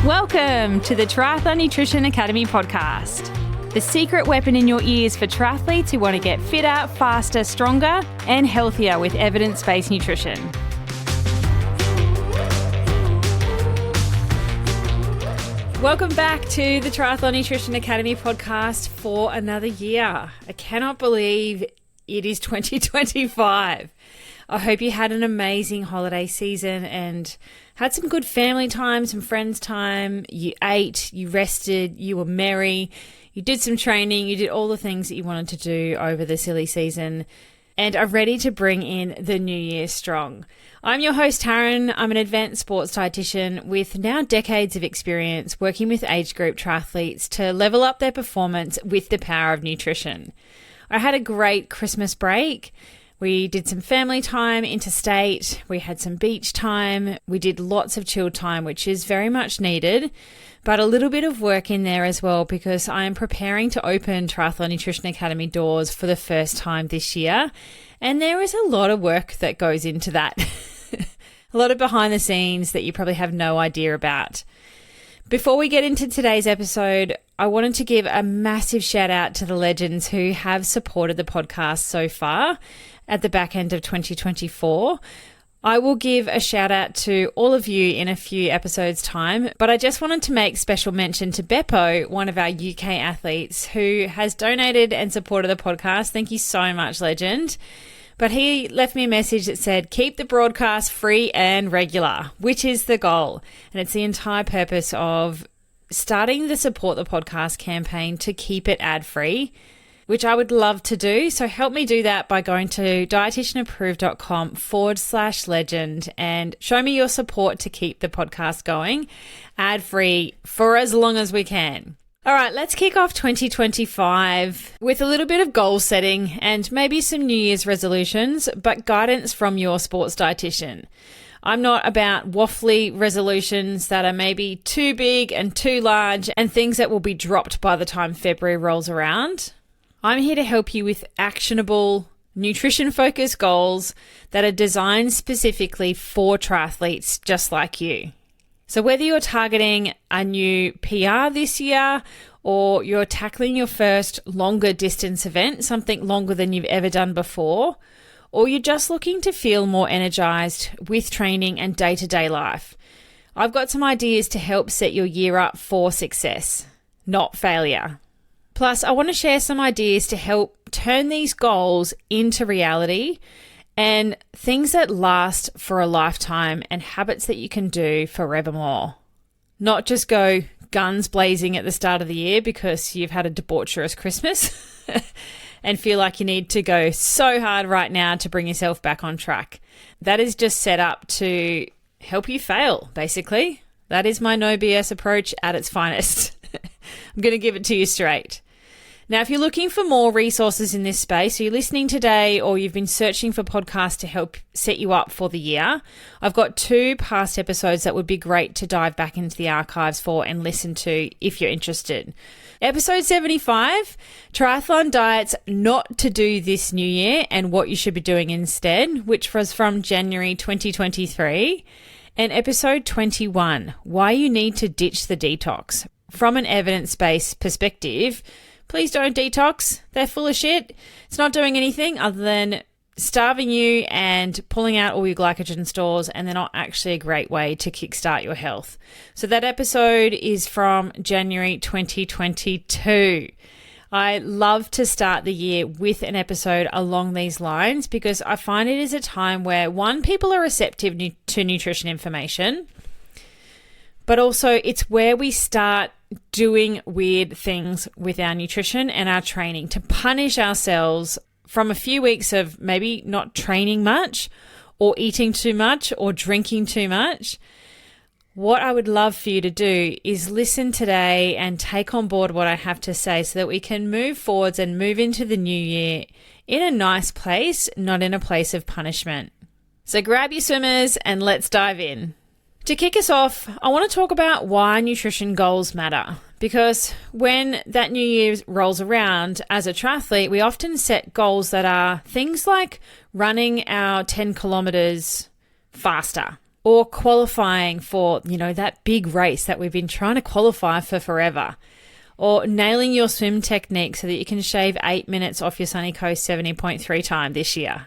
Welcome to the Triathlon Nutrition Academy podcast, the secret weapon in your ears for triathletes who want to get fitter, faster, stronger, and healthier with evidence-based nutrition. Welcome back to the Triathlon Nutrition Academy podcast for another year. I cannot believe it is 2025. I hope you had an amazing holiday season and had some good family time, some friends time. You ate, you rested, you were merry, you did some training, you did all the things that you wanted to do over the silly season and are ready to bring in the new year strong. I'm your host, Taryn. I'm an advanced sports dietitian with now decades of experience working with age group triathletes to level up their performance with the power of nutrition. I had a great Christmas break. We did some family time interstate. We had some beach time. We did lots of chill time, which is very much needed, but a little bit of work in there as well because I am preparing to open Triathlon Nutrition Academy doors for the first time this year. And there is a lot of work that goes into that. A lot of behind the scenes that you probably have no idea about. Before we get into today's episode, I wanted to give a massive shout out to the legends who have supported the podcast so far at the back end of 2024. I will give a shout out to all of you in a few episodes' time, but I just wanted to make special mention to Beppo, one of our UK athletes who has donated and supported the podcast. Thank you so much, legend. But he left me a message that said, keep the broadcast free and regular, which is the goal. And it's the entire purpose of starting the Support the Podcast campaign to keep it ad-free, which I would love to do. So help me do that by going to dietitianapproved.com/legend and show me your support to keep the podcast going ad-free for as long as we can. All right, let's kick off 2025 with a little bit of goal setting and maybe some New Year's resolutions, but guidance from your sports dietitian. I'm not about waffly resolutions that are maybe too big and too large and things that will be dropped by the time February rolls around. I'm here to help you with actionable, nutrition-focused goals that are designed specifically for triathletes just like you. So whether you're targeting a new PR this year or you're tackling your first longer distance event, something longer than you've ever done before, or you're just looking to feel more energized with training and day-to-day life, I've got some ideas to help set your year up for success, not failure. Plus, I want to share some ideas to help turn these goals into reality and things that last for a lifetime and habits that you can do forevermore. Not just go guns blazing at the start of the year because you've had a debaucherous Christmas and feel like you need to go so hard right now to bring yourself back on track. That is just set up to help you fail, basically. That is my no BS approach at its finest. I'm going to give it to you straight. Now, if you're looking for more resources in this space, so you're listening today or you've been searching for podcasts to help set you up for the year, I've got 2 past episodes that would be great to dive back into the archives for and listen to if you're interested. Episode 75, Triathlon Diets Not to Do This New Year and What You Should Be Doing Instead, which was from January 2023. And episode 21, Why You Need to Ditch the Detox. From an evidence-based perspective, please don't detox. They're full of shit. It's not doing anything other than starving you and pulling out all your glycogen stores, and they're not actually a great way to kickstart your health. So that episode is from January 2022. I love to start the year with an episode along these lines because I find it is a time where, one, people are receptive to nutrition information, but also it's where we start doing weird things with our nutrition and our training to punish ourselves from a few weeks of maybe not training much or eating too much or drinking too much. What I would love for you to do is listen today and take on board what I have to say so that we can move forwards and move into the new year in a nice place, not in a place of punishment. So grab your swimmers and let's dive in. To kick us off, I want to talk about why nutrition goals matter, because when that new year rolls around as a triathlete, we often set goals that are things like running our 10 kilometers faster or qualifying for, that big race that we've been trying to qualify for forever, or nailing your swim technique so that you can shave 8 minutes off your Sunny Coast 70.3 time this year.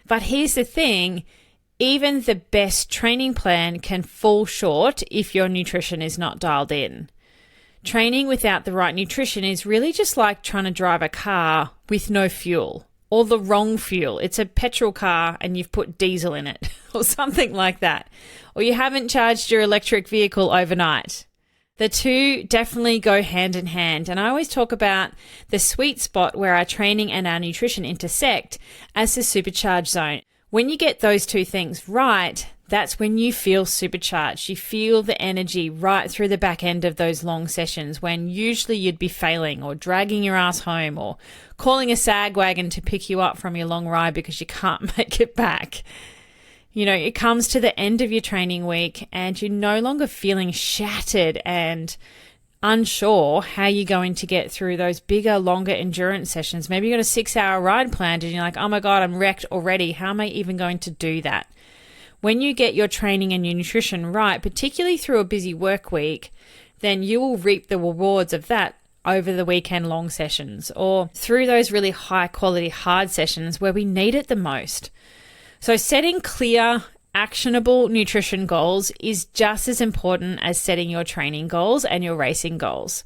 But here's the thing, even the best training plan can fall short if your nutrition is not dialed in. Training without the right nutrition is really just like trying to drive a car with no fuel, or the wrong fuel. It's a petrol car and you've put diesel in it or something like that. Or you haven't charged your electric vehicle overnight. The two definitely go hand in hand. And I always talk about the sweet spot where our training and our nutrition intersect as the supercharged zone. When you get those two things right, that's when you feel supercharged. You feel the energy right through the back end of those long sessions when usually you'd be failing or dragging your ass home or calling a sag wagon to pick you up from your long ride because you can't make it back. It comes to the end of your training week and you're no longer feeling shattered and unsure how you're going to get through those bigger, longer endurance sessions. Maybe you got a 6-hour ride planned and you're like, oh my God, I'm wrecked already. How am I even going to do that? When you get your training and your nutrition right, particularly through a busy work week, then you will reap the rewards of that over the weekend long sessions or through those really high quality hard sessions where we need it the most. So setting clear, actionable nutrition goals is just as important as setting your training goals and your racing goals.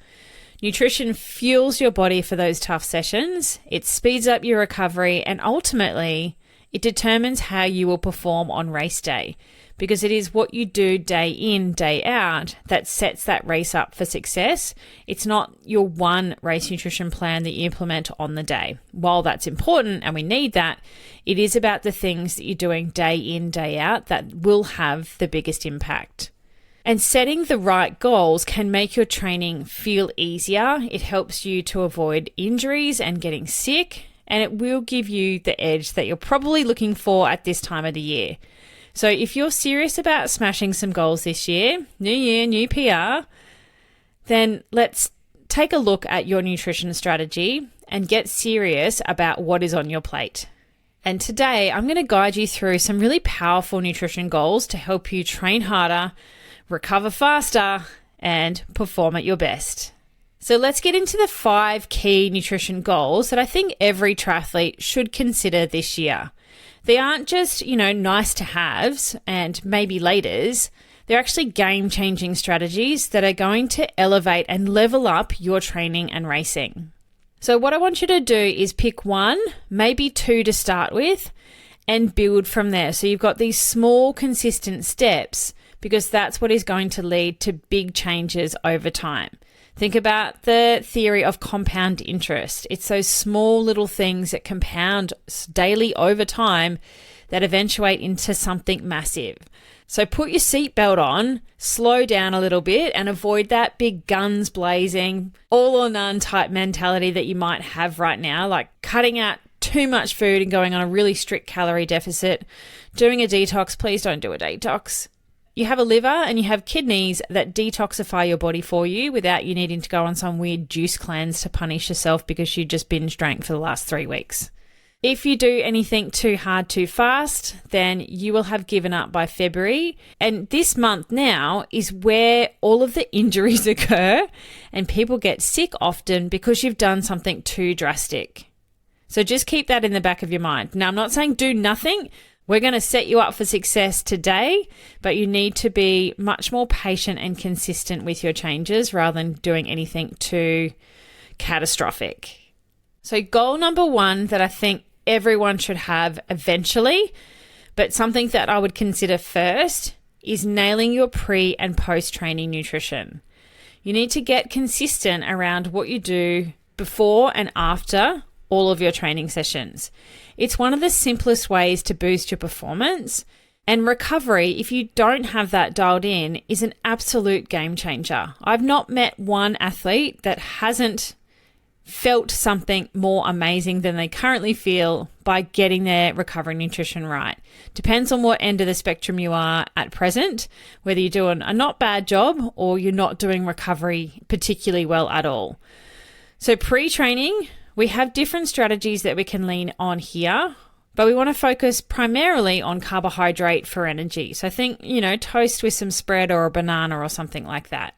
Nutrition fuels your body for those tough sessions. It speeds up your recovery and ultimately it determines how you will perform on race day because it is what you do day in, day out that sets that race up for success. It's not your one race nutrition plan that you implement on the day. While that's important and we need that, it is about the things that you're doing day in, day out that will have the biggest impact. And setting the right goals can make your training feel easier. It helps you to avoid injuries and getting sick, and it will give you the edge that you're probably looking for at this time of the year. So if you're serious about smashing some goals this year, new PR, then let's take a look at your nutrition strategy and get serious about what is on your plate. And today I'm going to guide you through some really powerful nutrition goals to help you train harder, recover faster, and perform at your best. So let's get into the 5 key nutrition goals that I think every triathlete should consider this year. They aren't just, nice to haves and maybe laters. They're actually game-changing strategies that are going to elevate and level up your training and racing. So what I want you to do is pick 1, maybe 2 to start with, and build from there. So you've got these small, consistent steps because that's what is going to lead to big changes over time. Think about the theory of compound interest. It's those small little things that compound daily over time that eventuate into something massive. So put your seatbelt on, slow down a little bit, and avoid that big guns blazing, all or none type mentality that you might have right now, like cutting out too much food and going on a really strict calorie deficit, doing a detox. Please don't do a detox. You have a liver and you have kidneys that detoxify your body for you without you needing to go on some weird juice cleanse to punish yourself because you just binge drank for the last 3 weeks. If you do anything too hard too fast, then you will have given up by February. And this month now is where all of the injuries occur and people get sick often because you've done something too drastic. So just keep that in the back of your mind. Now, I'm not saying do nothing. We're going to set you up for success today, but you need to be much more patient and consistent with your changes rather than doing anything too catastrophic. So goal number 1 that I think everyone should have eventually, but something that I would consider first, is nailing your pre and post-training nutrition. You need to get consistent around what you do before and after all of your training sessions. It's one of the simplest ways to boost your performance, and recovery, if you don't have that dialed in, is an absolute game changer. I've not met one athlete that hasn't felt something more amazing than they currently feel by getting their recovery nutrition right. Depends on what end of the spectrum you are at present, whether you're doing a not bad job or you're not doing recovery particularly well at all. So pre-training, we have different strategies that we can lean on here. But we want to focus primarily on carbohydrate for energy. So think, toast with some spread or a banana or something like that.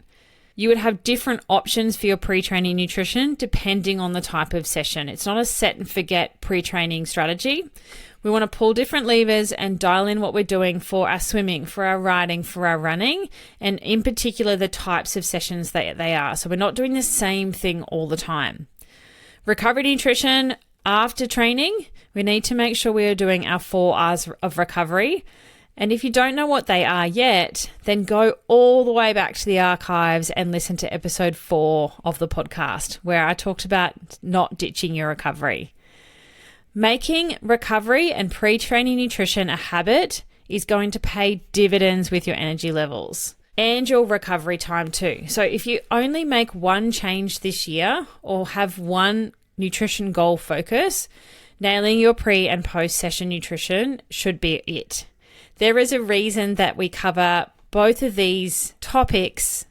You would have different options for your pre-training nutrition depending on the type of session. It's not a set and forget pre-training strategy. We want to pull different levers and dial in what we're doing for our swimming, for our riding, for our running, and in particular the types of sessions that they are. So we're not doing the same thing all the time. Recovery nutrition after training, we need to make sure we are doing our 4 R's of recovery. And if you don't know what they are yet, then go all the way back to the archives and listen to episode 4 of the podcast, where I talked about not ditching your recovery. Making recovery and pre-training nutrition a habit is going to pay dividends with your energy levels and your recovery time too. So if you only make one change this year or have one nutrition goal focus, nailing your pre and post session nutrition should be it. There is a reason that we cover both of these topics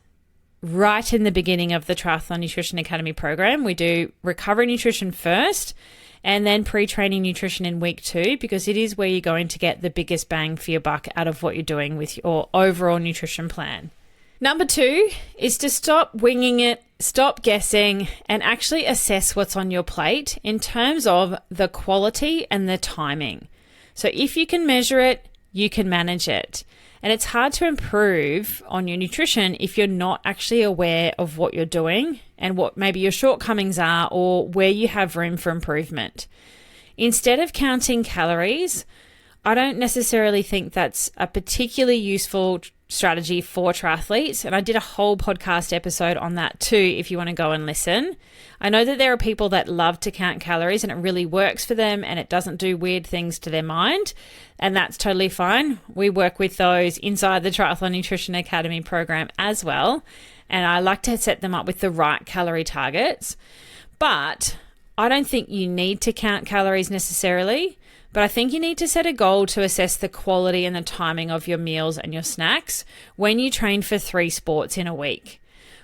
right in the beginning of the Triathlon Nutrition Academy program. We do recovery nutrition first and then pre-training nutrition in week 2, because it is where you're going to get the biggest bang for your buck out of what you're doing with your overall nutrition plan. Number 2 is to stop winging it, stop guessing, and actually assess what's on your plate in terms of the quality and the timing. So if you can measure it, you can manage it. And it's hard to improve on your nutrition if you're not actually aware of what you're doing and what maybe your shortcomings are or where you have room for improvement. Instead of counting calories, I don't necessarily think that's a particularly useful strategy for triathletes. And I did a whole podcast episode on that too, if you want to go and listen. I know that there are people that love to count calories and it really works for them and it doesn't do weird things to their mind. And that's totally fine. We work with those inside the Triathlon Nutrition Academy program as well. And I like to set them up with the right calorie targets. But I don't think you need to count calories necessarily. But I think you need to set a goal to assess the quality and the timing of your meals and your snacks when you train for 3 sports in a week.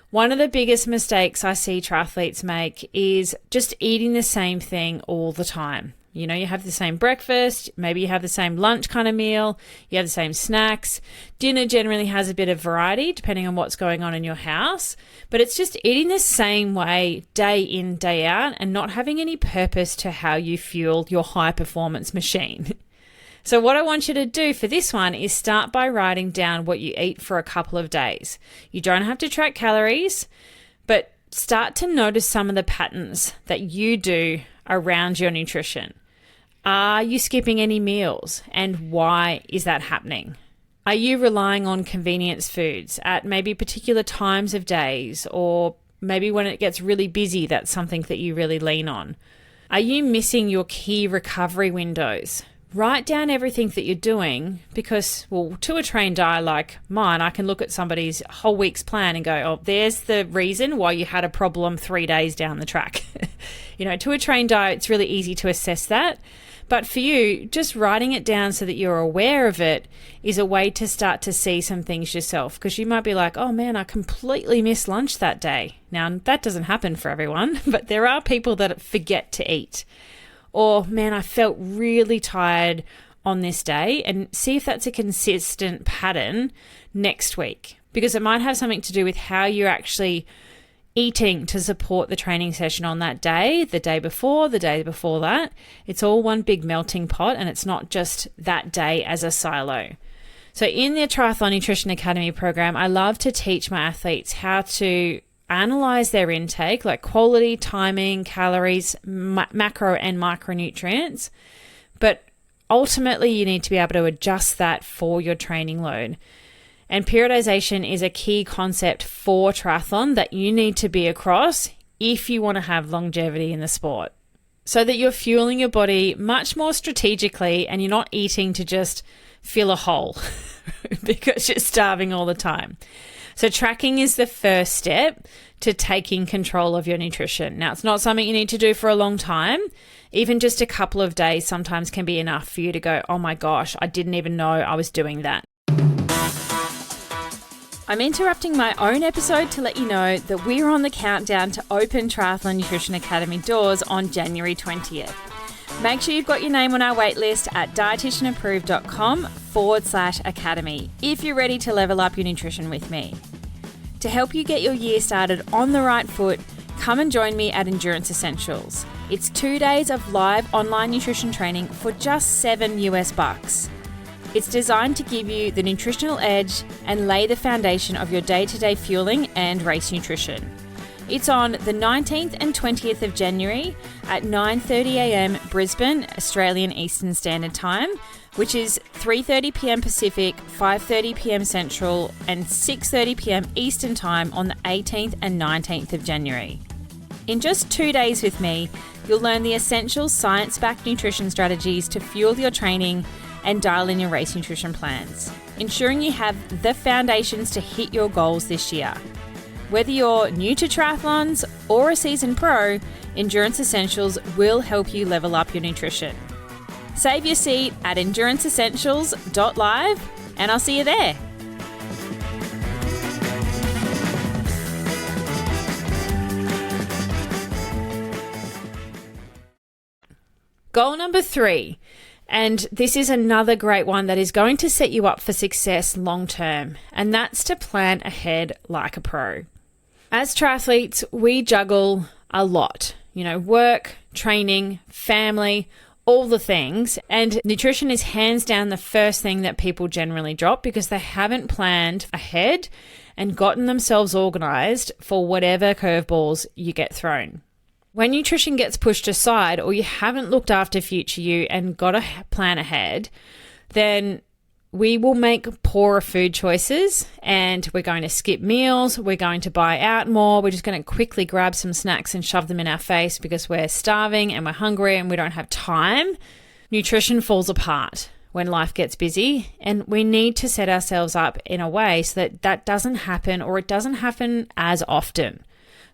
One of the biggest mistakes I see triathletes make is just eating the same thing all the time. You have the same breakfast, maybe you have the same lunch kind of meal, you have the same snacks. Dinner generally has a bit of variety depending on what's going on in your house, but it's just eating the same way day in, day out and not having any purpose to how you fuel your high performance machine. So what I want you to do for this one is start by writing down what you eat for a couple of days. You don't have to track calories, but start to notice some of the patterns that you do around your nutrition. Are you skipping any meals, and why is that happening? Are you relying on convenience foods at maybe particular times of days, or maybe when it gets really busy, that's something that you really lean on? Are you missing your key recovery windows? Write down everything that you're doing because, to a trained eye like mine, I can look at somebody's whole week's plan and go, oh, there's the reason why you had a problem 3 days down the track. To a trained eye, it's really easy to assess that. But for you, just writing it down so that you're aware of it is a way to start to see some things yourself, because you might be like, oh man, I completely missed lunch that day. Now, that doesn't happen for everyone, but there are people that forget to eat. Or, man, I felt really tired on this day, and see if that's a consistent pattern next week, because it might have something to do with how you're actually eating to support the training session on that day, the day before that. It's all one big melting pot, and it's not just that day as a silo. So in the Triathlon Nutrition Academy program, I love to teach my athletes how to analyze their intake, like quality, timing, calories, macro and micronutrients. But ultimately, you need to be able to adjust that for your training load. And periodization is a key concept for triathlon that you need to be across if you want to have longevity in the sport, so that you're fueling your body much more strategically and you're not eating to just fill a hole because you're starving all the time. So tracking is the first step to taking control of your nutrition. Now, it's not something you need to do for a long time. Even just a couple of days sometimes can be enough for you to go, oh my gosh, I didn't even know I was doing that. I'm interrupting my own episode to let you know that we're on the countdown to open Triathlon Nutrition Academy doors on January 20th. Make sure you've got your name on our waitlist at dietitianapproved.com/academy if you're ready to level up your nutrition with me. To help you get your year started on the right foot, come and join me at Endurance Essentials. It's 2 days of live online nutrition training for just $7. It's designed to give you the nutritional edge and lay the foundation of your day-to-day fueling and race nutrition. It's on the 19th and 20th of January at 9:30 a.m. Brisbane, Australian Eastern Standard Time, which is 3:30 p.m. Pacific, 5:30 p.m. Central, and 6:30 p.m. Eastern Time on the 18th and 19th of January. In just 2 days with me, you'll learn the essential science-backed nutrition strategies to fuel your training and dial in your race nutrition plans, ensuring you have the foundations to hit your goals this year. Whether you're new to triathlons or a seasoned pro, Endurance Essentials will help you level up your nutrition. Save your seat at enduranceessentials.live and I'll see you there. Goal number 3, and this is another great one that is going to set you up for success long term, and that's to plan ahead like a pro. As triathletes, we juggle a lot, work, training, family, all the things. And nutrition is hands down the first thing that people generally drop because they haven't planned ahead and gotten themselves organized for whatever curveballs you get thrown. When nutrition gets pushed aside or you haven't looked after future you and got a plan ahead, then we will make poorer food choices and we're going to skip meals, we're going to buy out more, we're just going to quickly grab some snacks and shove them in our face because we're starving and we're hungry and we don't have time. Nutrition falls apart when life gets busy, and we need to set ourselves up in a way so that that doesn't happen, or it doesn't happen as often.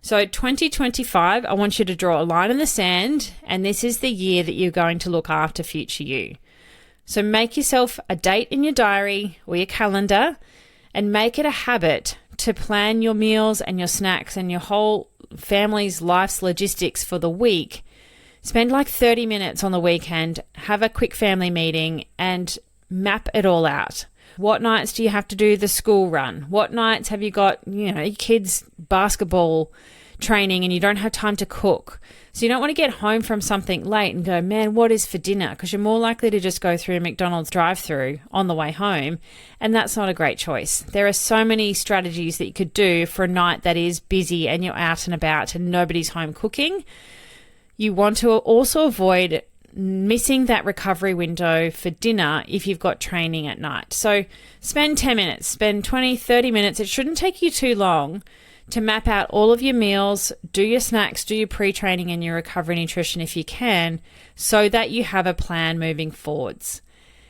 So 2025, I want you to draw a line in the sand, and this is the year that you're going to look after future you. So make yourself a date in your diary or your calendar and make it a habit to plan your meals and your snacks and your whole family's life's logistics for the week. Spend like 30 minutes on the weekend, have a quick family meeting and map it all out. What nights do you have to do the school run? What nights have you got, your kids' basketball training and you don't have time to cook? So you don't want to get home from something late and go, man, what is for dinner? Because you're more likely to just go through a McDonald's drive-through on the way home, and that's not a great choice. There are so many strategies that you could do for a night that is busy and you're out and about and nobody's home cooking. You want to also avoid missing that recovery window for dinner if you've got training at night. So spend 10 minutes, spend 20, 30 minutes. It shouldn't take you too long to map out all of your meals, do your snacks, do your pre-training and your recovery nutrition if you can, so that you have a plan moving forwards.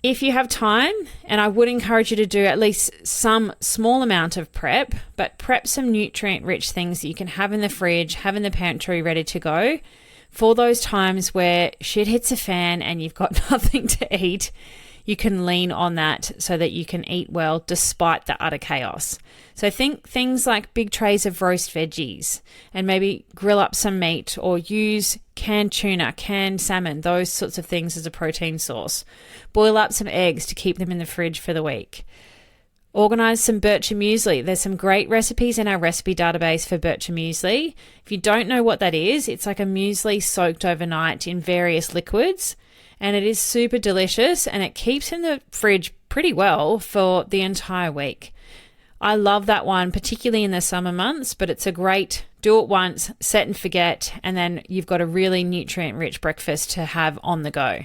If you have time, and I would encourage you to do at least some small amount of prep, but prep some nutrient-rich things that you can have in the fridge, have in the pantry ready to go for those times where shit hits a fan and you've got nothing to eat. You can lean on that so that you can eat well despite the utter chaos. So think things like big trays of roast veggies and maybe grill up some meat or use canned tuna, canned salmon, those sorts of things as a protein source. Boil up some eggs to keep them in the fridge for the week. Organize some Bircher muesli. There's some great recipes in our recipe database for Bircher muesli. If you don't know what that is, it's like a muesli soaked overnight in various liquids. And it is super delicious and it keeps in the fridge pretty well for the entire week. I love that one, particularly in the summer months, but it's a great do it once, set and forget, and then you've got a really nutrient-rich breakfast to have on the go.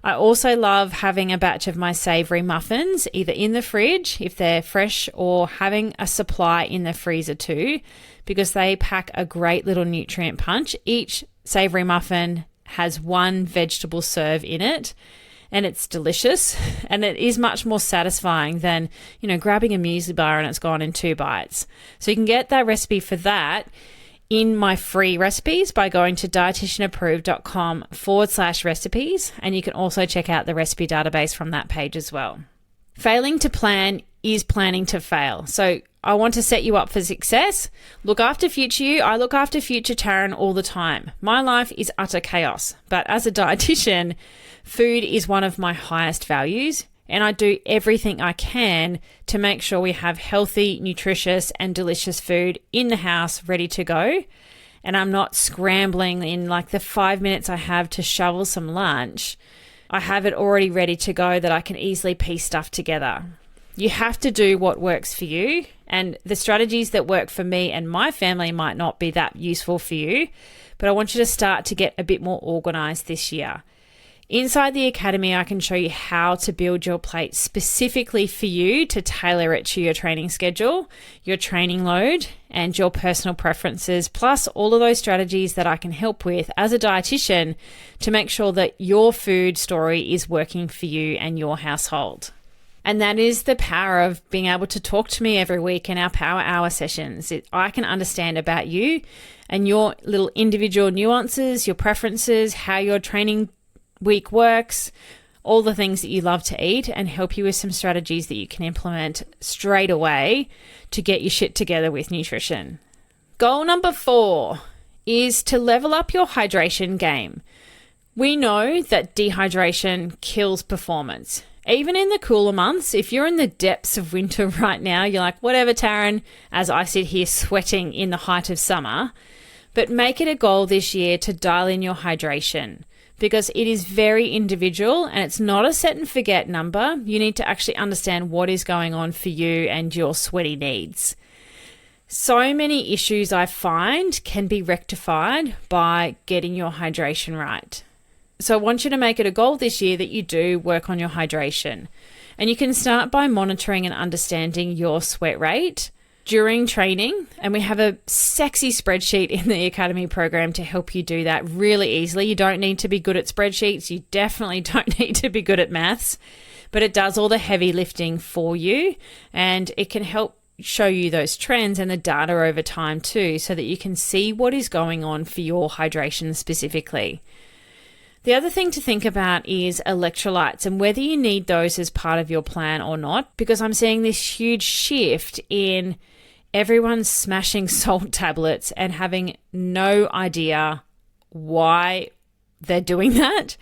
I also love having a batch of my savoury muffins either in the fridge if they're fresh or having a supply in the freezer too, because they pack a great little nutrient punch. Each savoury muffin has one vegetable serve in it and it's delicious and it is much more satisfying than, grabbing a muesli bar and it's gone in 2 bites. So you can get that recipe for that in my free recipes by going to dietitianapproved.com/recipes, and you can also check out the recipe database from that page as well. Failing to plan is planning to fail. So I want to set you up for success. Look after future you. I look after future Taryn all the time. My life is utter chaos, but as a dietitian, food is one of my highest values, and I do everything I can to make sure we have healthy, nutritious, and delicious food in the house ready to go. And I'm not scrambling in like the 5 minutes I have to shovel some lunch. I have it already ready to go that I can easily piece stuff together. You have to do what works for you, and the strategies that work for me and my family might not be that useful for you, but I want you to start to get a bit more organized this year. Inside the Academy, I can show you how to build your plate specifically for you to tailor it to your training schedule, your training load, and your personal preferences, plus all of those strategies that I can help with as a dietitian to make sure that your food story is working for you and your household. And that is the power of being able to talk to me every week in our Power Hour sessions. I can understand about you and your little individual nuances, your preferences, how your training week works, all the things that you love to eat, and help you with some strategies that you can implement straight away to get your shit together with nutrition. Goal number 4 is to level up your hydration game. We know that dehydration kills performance. Even in the cooler months, if you're in the depths of winter right now, you're like, whatever, Taryn, as I sit here sweating in the height of summer. But make it a goal this year to dial in your hydration, because it is very individual and it's not a set and forget number. You need to actually understand what is going on for you and your sweaty needs. So many issues I find can be rectified by getting your hydration right. So I want you to make it a goal this year that you do work on your hydration. And you can start by monitoring and understanding your sweat rate during training. And we have a sexy spreadsheet in the Academy program to help you do that really easily. You don't need to be good at spreadsheets. You definitely don't need to be good at maths, but it does all the heavy lifting for you, and it can help show you those trends and the data over time too, so that you can see what is going on for your hydration specifically. The other thing to think about is electrolytes and whether you need those as part of your plan or not, because I'm seeing this huge shift in everyone smashing salt tablets and having no idea why they're doing that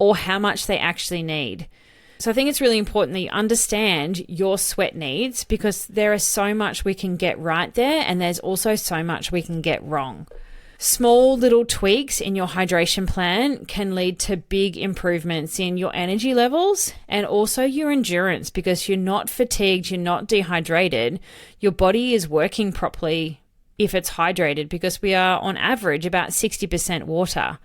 or how much they actually need. So I think it's really important that you understand your sweat needs, because there is so much we can get right there, and there's also so much we can get wrong. Small little tweaks in your hydration plan can lead to big improvements in your energy levels and also your endurance, because you're not fatigued, you're not dehydrated. Your body is working properly if it's hydrated, because we are on average about 60% water.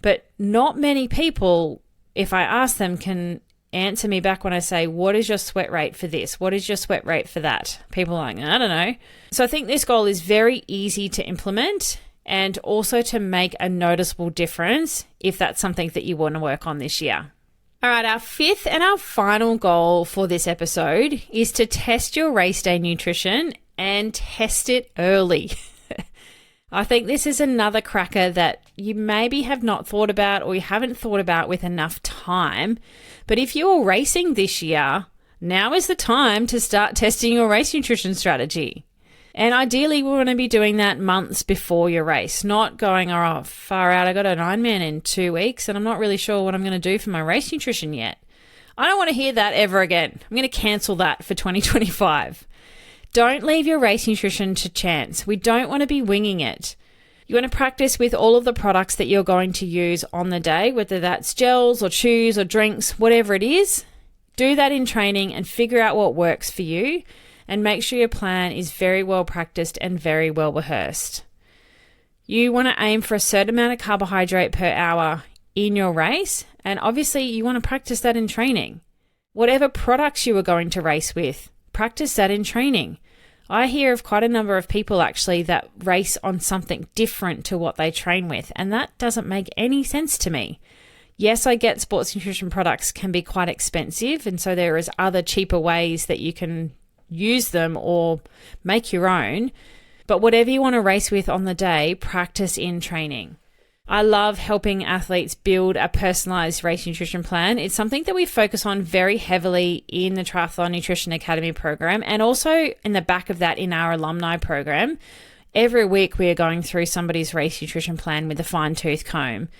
But not many people, if I ask them, can answer me back when I say, what is your sweat rate for this? What is your sweat rate for that? People are like, I don't know. So I think this goal is very easy to implement, and also to make a noticeable difference if that's something that you want to work on this year. All right, our 5th and our final goal for this episode is to test your race day nutrition and test it early. I think this is another cracker that you maybe have not thought about, or you haven't thought about with enough time. But if you're racing this year, now is the time to start testing your race nutrition strategy. And ideally, we want to be doing that months before your race, not going, oh, far out, I got an Ironman in 2 weeks and I'm not really sure what I'm going to do for my race nutrition yet. I don't want to hear that ever again. I'm going to cancel that for 2025. Don't leave your race nutrition to chance. We don't want to be winging it. You want to practice with all of the products that you're going to use on the day, whether that's gels or chews or drinks, whatever it is. Do that in training and figure out what works for you. And make sure your plan is very well practiced and very well rehearsed. You want to aim for a certain amount of carbohydrate per hour in your race, and obviously you want to practice that in training. Whatever products you are going to race with, practice that in training. I hear of quite a number of people actually that race on something different to what they train with, and that doesn't make any sense to me. Yes, I get sports nutrition products can be quite expensive, and so there is other cheaper ways that you can use them or make your own. But whatever you want to race with on the day, practice in training. I love helping athletes build a personalized race nutrition plan. It's something that we focus on very heavily in the Triathlon Nutrition Academy program, and also in the back of that in our alumni program. Every week we are going through somebody's race nutrition plan with a fine-tooth comb,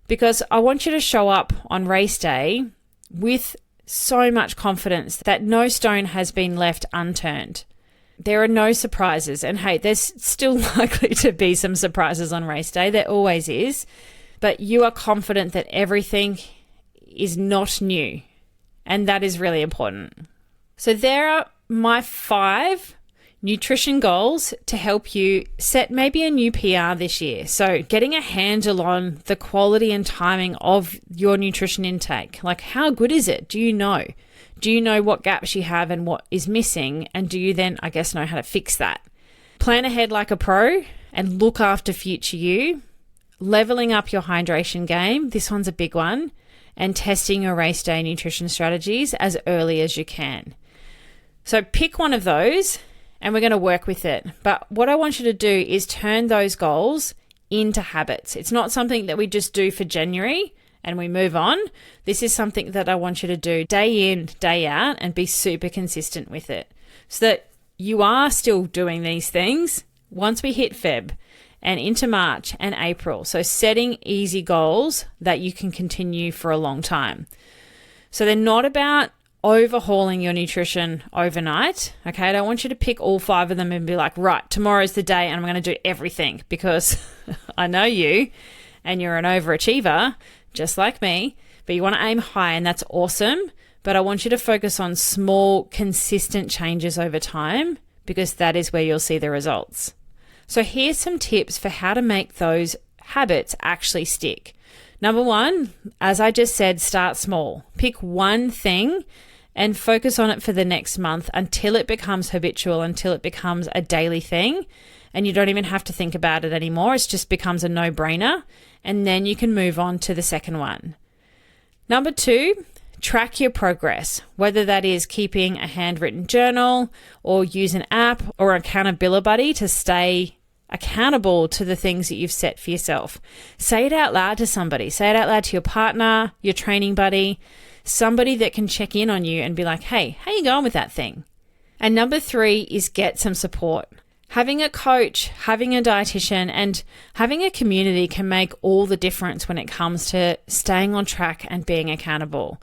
because I want you to show up on race day with so much confidence that no stone has been left unturned. There are no surprises. And hey, there's still likely to be some surprises on race day. There always is. But you are confident that everything is not new. And that is really important. So there are my 5 nutrition goals to help you set maybe a new PR this year. So getting a handle on the quality and timing of your nutrition intake. Like, how good is it? Do you know? Do you know what gaps you have and what is missing? And do you then, I guess, know how to fix that? Plan ahead like a pro and look after future you. Leveling up your hydration game. This one's a big one. And testing your race day nutrition strategies as early as you can. So pick one of those and we're going to work with it. But what I want you to do is turn those goals into habits. It's not something that we just do for January and we move on. This is something that I want you to do day in, day out, and be super consistent with it so that you are still doing these things once we hit Feb and into March and April. So setting easy goals that you can continue for a long time. So they're not about overhauling your nutrition overnight. Okay, I don't want you to pick all 5 of them and be like, right, tomorrow's the day and I'm going to do everything, because I know you and you're an overachiever just like me, but you want to aim high, and that's awesome. But I want you to focus on small, consistent changes over time, because that is where you'll see the results. So here's some tips for how to make those habits actually stick. Number 1, as I just said, start small. Pick one thing and focus on it for the next month until it becomes habitual, until it becomes a daily thing. And you don't even have to think about it anymore. It just becomes a no-brainer. And then you can move on to the second one. Number 2, track your progress, whether that is keeping a handwritten journal or use an app or accountability buddy to stay accountable to the things that you've set for yourself. Say it out loud to somebody. Say it out loud to your partner, your training buddy, somebody that can check in on you and be like, hey, how you going with that thing? And number 3 is get some support. Having a coach, having a dietitian, and having a community can make all the difference when it comes to staying on track and being accountable.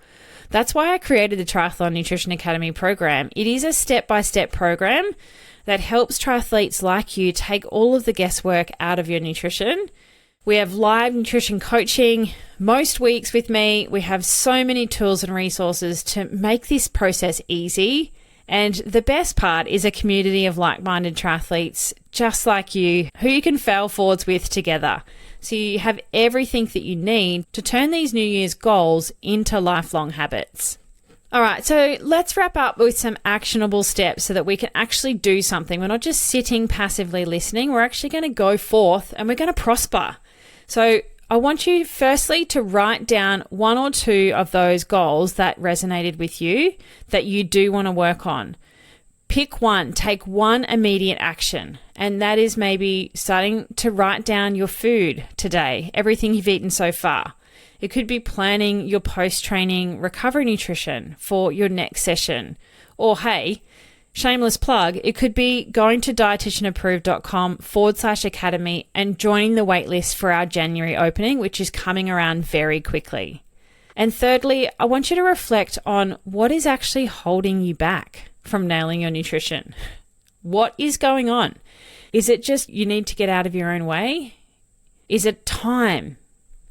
That's why I created the Triathlon Nutrition Academy program. It is a step-by-step program that helps triathletes like you take all of the guesswork out of your nutrition. We have live nutrition coaching most weeks with me. We have so many tools and resources to make this process easy. And the best part is a community of like-minded triathletes just like you who you can fail forwards with together. So you have everything that you need to turn these New Year's goals into lifelong habits. All right, so let's wrap up with some actionable steps so that we can actually do something. We're not just sitting passively listening. We're actually going to go forth and we're going to prosper. So I want you firstly to write down 1 or 2 of those goals that resonated with you that you do want to work on. Pick one, take one immediate action. And that is maybe starting to write down your food today, everything you've eaten so far. It could be planning your post-training recovery nutrition for your next session. Or hey, shameless plug, it could be going to dietitianapproved.com/academy and joining the waitlist for our January opening, which is coming around very quickly. And thirdly, I want you to reflect on what is actually holding you back from nailing your nutrition. What is going on? Is it just you need to get out of your own way? Is it time?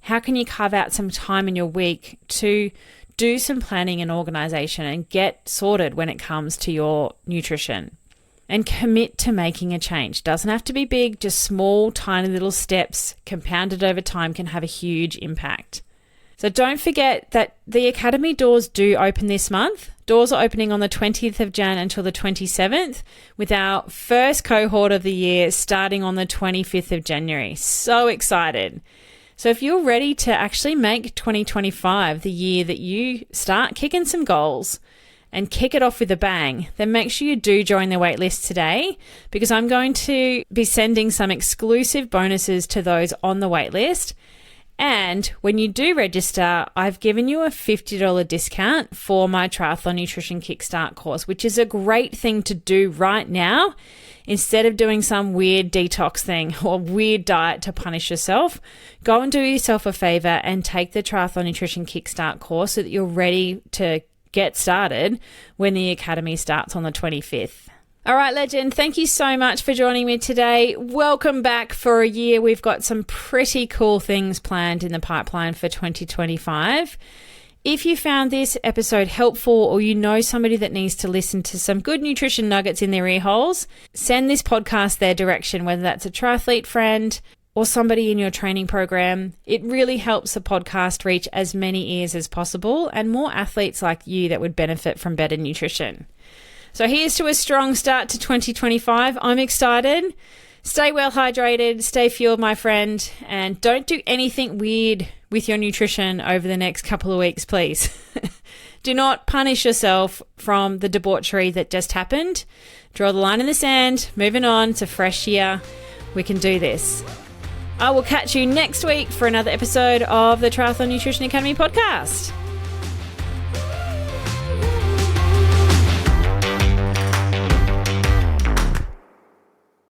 How can you carve out some time in your week to do some planning and organization and get sorted when it comes to your nutrition? And commit to making a change. Doesn't have to be big, just small, tiny little steps compounded over time can have a huge impact. So don't forget that the Academy doors do open this month. Doors are opening on the 20th of Jan until the 27th, with our first cohort of the year starting on the 25th of January. So excited. So if you're ready to actually make 2025 the year that you start kicking some goals and kick it off with a bang, then make sure you do join the waitlist today, because I'm going to be sending some exclusive bonuses to those on the waitlist. And when you do register, I've given you a $50 discount for my Triathlon Nutrition Kickstart course, which is a great thing to do right now. Instead of doing some weird detox thing or weird diet to punish yourself, go and do yourself a favor and take the Triathlon Nutrition Kickstart course so that you're ready to get started when the Academy starts on the 25th. All right, legend, thank you so much for joining me today. Welcome back for a year. We've got some pretty cool things planned in the pipeline for 2025. If you found this episode helpful or you know somebody that needs to listen to some good nutrition nuggets in their ear holes, send this podcast their direction, whether that's a triathlete friend or somebody in your training program. It really helps the podcast reach as many ears as possible and more athletes like you that would benefit from better nutrition. So here's to a strong start to 2025. I'm excited. Stay well hydrated, stay fueled, my friend, and don't do anything weird with your nutrition over the next couple of weeks, please. Do not punish yourself from the debauchery that just happened. Draw the line in the sand, moving on to fresh year. We can do this. I will catch you next week for another episode of the Triathlon Nutrition Academy podcast.